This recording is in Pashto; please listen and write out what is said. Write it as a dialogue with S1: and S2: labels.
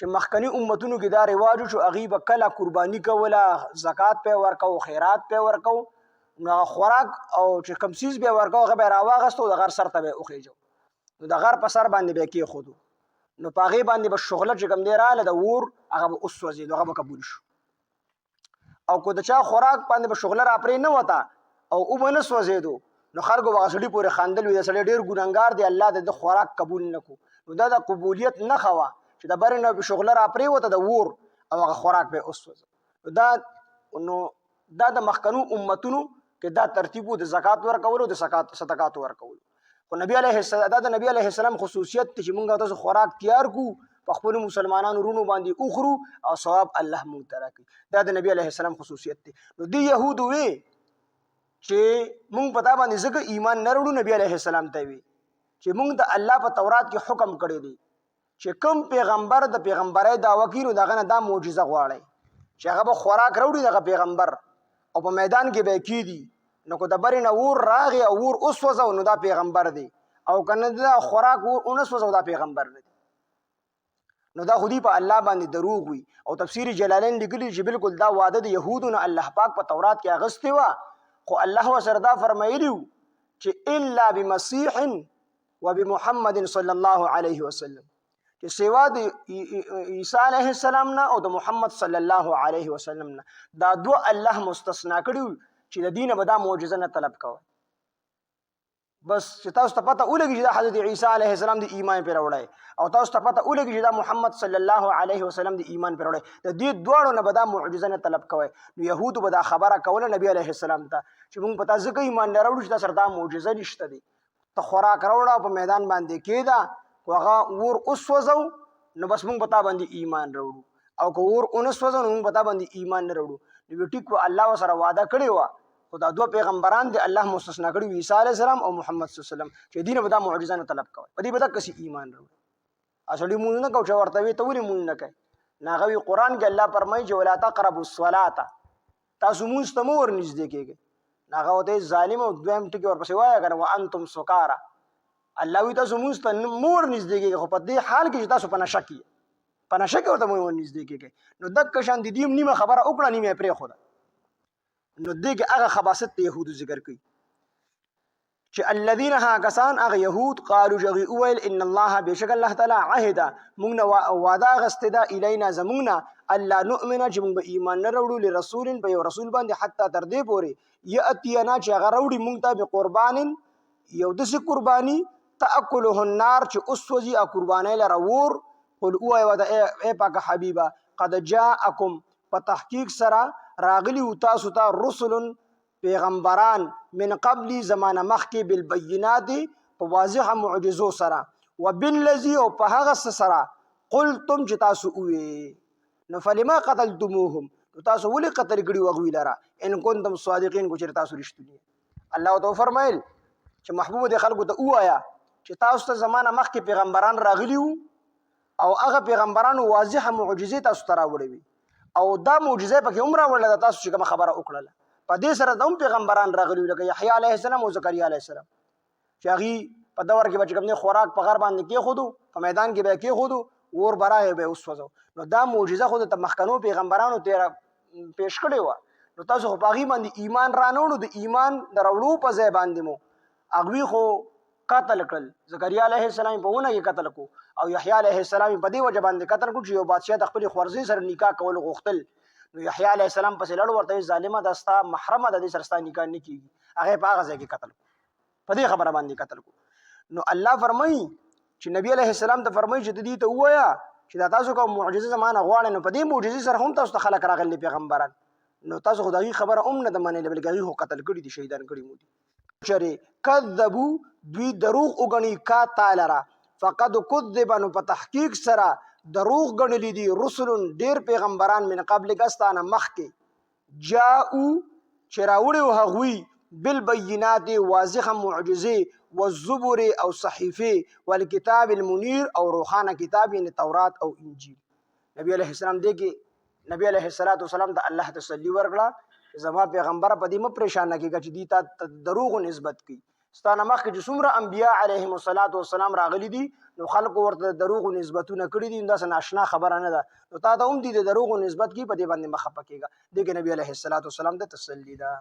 S1: چې مخکنی امتونو کې دا رواج شو هغوی به کله قرباني کوله زکات پې ورکو خیرات پې ورکو نو خوراک او چې کوم څیز به ورکو هغه به راواغستو د غر سر ته به وخیجو نو د غر په سر باندې به کېښودو نو په هغې باندې به شغله چې کوم دی راغله د اور هغه به وسوځېدو هغه به قبول شو او که د چا خوراک باندې به شغله را پرې نه وته او به نه سوځېدو نو خلکو به هغه سړي پورې خندل وي د سړی ډېر ګنهګار دی الله د خوراک قبول نه کړو نو دا د قبولیت نښه وه چې د برې نه به شغله را پرې وته د اور او هغه خوراک به یې وسوځه نو دا د مخکنو امتونو کې دا ترتیب و د زکات ورکولو د صدقاتو ورکولو خو نبی علیه السلام دا د نبی علیه السلام خصوصیت دی چې موږ تاسو خوراک تیار کړو په خپلو مسلمانانو رونو باندې وخورو او ثواب الله موږ ته راکړي دا د نبی علیه السلام خصوصیت دی نو دی یهودو وی چې موږ په تا باندې ځکه ایمان نه وروړو نبی علیه السلام ته وی چې موږ د الله په تورات کې حکم کړی دی چې کوم پیغمبر د پیغمبرۍ دعوه کوي نو د هغه نه دا معجزه غواړئ چې هغه به خوراک راوړي دغه پیغمبر او په میدان کې به یې کېږدي نو که د برې نه اور راغی او اور وسوځو نو دا پیغمبر دی او که نه دا خوراک اور ونه سوځو دا پیغمبر دی نو دا خودی په الله باندې دروغ وي او تفسیر جلالین لیکلي چې بالکل دا وعده د یهودو نه الله پاک په تورات کې اغستې وه خو الله ورسره دا فرمایلي چې الا بمسیح وبمحمد صلی الله علیه وسلم چې سوا د عیسی علیه السلام نه او د محمد صلی الله علیه وسلم نه دا دوه الله مستثنا کړي چې د دینه به دا معجزه نه طلب کوئ بس چې تاسو ته پته ولګي چې دا حضرت عیسی علیه السلام د ایمان پرې راوړی او تاسو ته پته ولګي چې دا محمد صلی الله علیه وسلم د ایمان پرې راوړی د دې دواړو نه به دا معجزه نه طلب کوئ نو یهودو به دا خبره کوله نبی علیه السلام ته چې موږ په تا ځکه ایمان نه راوړو چې تا سره دا معجزه نشته دی ته خوراک راوړه او په میدان باندې کېده خو هغه اور وسوځو نو بس موږ په تا باندې ایمان راوړو او که اور ونه سوځو نو موږ په تا باندې ایمان نه راوړو نو ټیک و الله ورسره وعده کړې وه خو دا دوه پیغمبران دی الله مستثنا کړي عیسی علیه السلام او محمد صلی الله علیه وسلم چې دینه به دا معجزه نه طلب کوي په دې به دقسې ایمان راوړي اصلي مونږ نه کوو چې ورته وي ته ولې مونږ نه کوي نو هغه وي قرآن کې الله فرمایي چې ولا تقربوا الصلاة تاسو مونځ ته مه ورنږدې کېږئ نو هغه ورته ظالم او دویم ټکي ورپسې وایه که نه وانتم سکارا الله وي تاسو مونځ ته مه ورنږدې کېږئ خو په دې حال کې چې تاسو په نشه کې په نشه کې ورته مه ورنږدې کېږئ نو دقه شان د دې نیمه خبره وکړه نیمه یې پرېښوده نو دې کې هغه خباثت د یهودو ذکر کوي چې الذین ها کسان هغه یهود قالو چې هغوی وویل ان الله بېشک الله تعالی عهده موږ نه وعده اخیستې ده الینا زموږ نه الله نؤمنه چې موږ به ایمان نه راوړو لرسول په یو رسول باندې حتی تر دې پورې یأتینا چې هغه راوړي موږ ته بقربان یو داسې قرباني تأکله النار چې وسوځي قربانۍ لره اور قل ووایه ورته ای پاکه حبیبه قد جاءکم په تحقیق سره راغلی تاسو ته رسل پیغمبران من قبل زمانه مخکې بالبینات په واضحه معجزو سره وبالذي او په هغه سره قلتم چې تاسو ووی نو فلما قتلتموهم نو تاسو ولې قتل کړي هغوی لره ان کنتم صادقین کو چېرې تاسو رښتونی الله ته وفرمیل چې محبوب د خلکو ته ووایه چې تاسو ته زمانه مخکې پیغمبران راغلي وو او هغه پیغمبرانو واضحه معجزې تاسو ته راوړې وي او دا معجزه پکې هم راوړله ده تاسو چې کومه خبره وکړله په دې سره د هم پیغمبران راغلي لکه یحیی علیه السلام او زکریا علیه السلام چې هغې په دور کې به چې کوم دی خوراک په غر باندې کېښودو په میدان کې به یې کېښودو اور به راغی به یې وسوځو نو دا معجزه خو د مخکنو پیغمبرانو ته پیش کړې وه نو تاسو خو په هغې باندې ایمان را نه وړو د ایمان د راوړو په ځای باندې مو هغوی خو قتل کړل زکریا علیه السلام په ونه کې قتل کو او یحیی علیه السلام په دې وجه باندې قتل کړو چې یو بادشاه د خپلې خورزۍ سره نکاح کول غوښتل نو یحیی علیه السلام پسې لړ ورته ظالمه دا ستا محرمه د دې سره ستا نکاح نه کېږي هغې په هغه ځای کې قتل کړو په دې خبره باندې قتل کړو نو الله فرمایي چې نبی علیه السلام ته فرمایي چې دې ته ووایه چې دا تاسو کوم معجزه زمانه غواړئ نو په دې معجزې سره هم تاسو ته خلک راغلي پیغمبران نو تاسو خو د هغې خبره هم نه ده منلې بلکې هغوی خو قتل کړي دي شهیدان کړي مو دي چرې کذبو دوی دروغ وګڼي کا تا لره فقد کذب نو په تحقیق سره دروغ ګڼلی دي رسل ډیر پیغمبران من قبل ګستانه مخکې جاءو چې راوړي وو هغوی بالبینات واضحه معجزې والزبر او صحیفې والکتاب المنیر او روښانه کتاب یعنی تورات او انجیل نبی علیه السلام دی کې نبی علیه السلام ته الله تسلی ورکړه زما پیغمبر په دې مه پریشانه کېږه چې دې ته دروغو نسبت کوي ستانه مخکې چې څومره انبیا علیهم السلام راغلي دي نو خلکو ورته دروغ نسبتونه کړي دي، دا ناشنا خبره نه ده. نو تا ته هم دي د دروغ نسبت کی په دې باندې مخه پکېږه. دغه نبی علیه السلام ته تسلی ده.